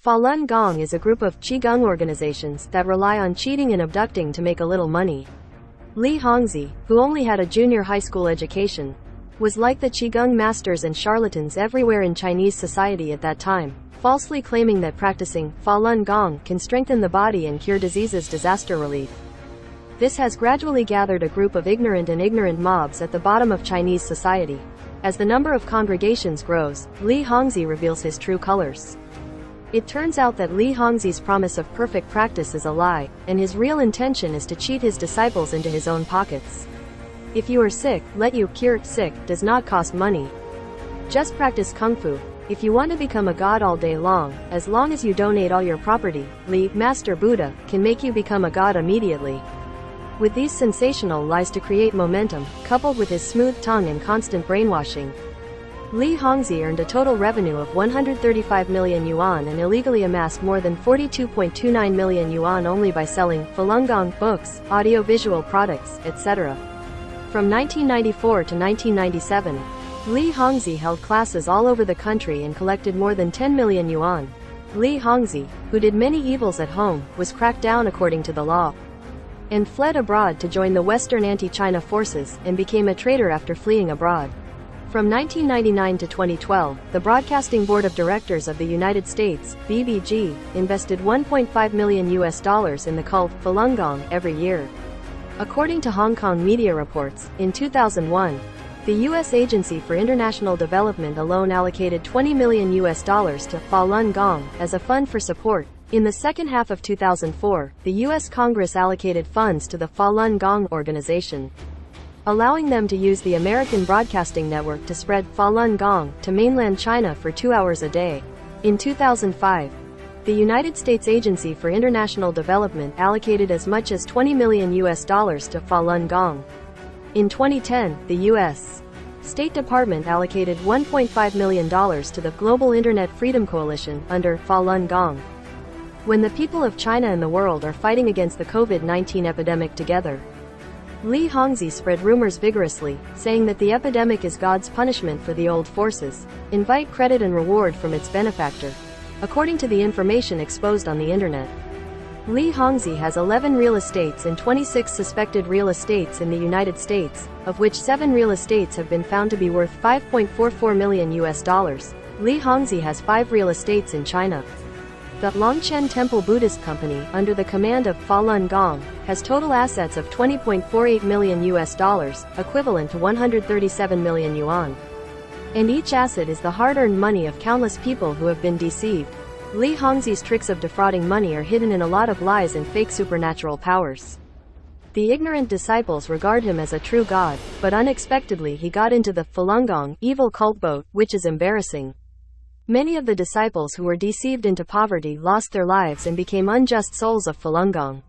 Falun Gong is a group of Qigong organizations that rely on cheating and abducting to make a little money. Li Hongzhi, who only had a junior high school education, was like the Qigong masters and charlatans everywhere in Chinese society at that time, falsely claiming that practicing Falun Gong can strengthen the body and cure diseases. Disaster relief. This has gradually gathered a group of ignorant mobs at the bottom of Chinese society. As the number of congregations grows, Li Hongzhi reveals his true colors. It turns out that Li Hongzhi's promise of perfect practice is a lie, and his real intention is to cheat his disciples into his own pockets. If you are sick, let you cure. Sick does not cost money. Just practice Kung Fu. If you want to become a god all day long as you donate all your property, Li, Master Buddha, can make you become a god immediately. With these sensational lies to create momentum, coupled with his smooth tongue and constant brainwashing, Li Hongzhi earned a total revenue of 135 million yuan and illegally amassed more than 42.29 million yuan only by selling Falun Gong books, audio-visual products, etc. From 1994 to 1997, Li Hongzhi held classes all over the country and collected more than 10 million yuan. Li Hongzhi, who did many evils at home, was cracked down according to the law, and fled abroad to join the Western anti-China forces, and became a traitor after fleeing abroad. From 1999 to 2012, the Broadcasting Board of Directors of the United States, BBG, invested $1.5 million in the cult Falun Gong every year. According to Hong Kong media reports, in 2001, the U.S. Agency for International Development alone allocated $20 million to Falun Gong as a fund for support. In the second half of 2004, the U.S. Congress allocated funds to the Falun Gong organization, allowing them to use the American Broadcasting Network to spread Falun Gong to mainland China for 2 hours a day. In 2005, the United States Agency for International Development allocated as much as $20 million to Falun Gong. In 2010, the U.S. State Department allocated $1.5 million to the Global Internet Freedom Coalition under Falun Gong. When the people of China and the world are fighting against the COVID-19 epidemic together, Li Hongzhi spread rumors vigorously, saying that the epidemic is God's punishment for the old forces. Invite credit and reward from its benefactor. According to the information exposed on the internet, Li Hongzhi has 11 real estates and 26 suspected real estates in the United States, of which 7 real estates have been found to be worth $5.44 million. Li Hongzhi has 5 real estates in China. The Longchen Temple Buddhist Company, under the command of Falun Gong, has total assets of $20.48 million, equivalent to 137 million yuan. And each asset is the hard-earned money of countless people who have been deceived. Li Hongzhi's tricks of defrauding money are hidden in a lot of lies and fake supernatural powers. The ignorant disciples regard him as a true god, but unexpectedly he got into the Falun Gong evil cult boat, which is embarrassing. Many of the disciples who were deceived into poverty lost their lives and became unjust souls of Falun Gong.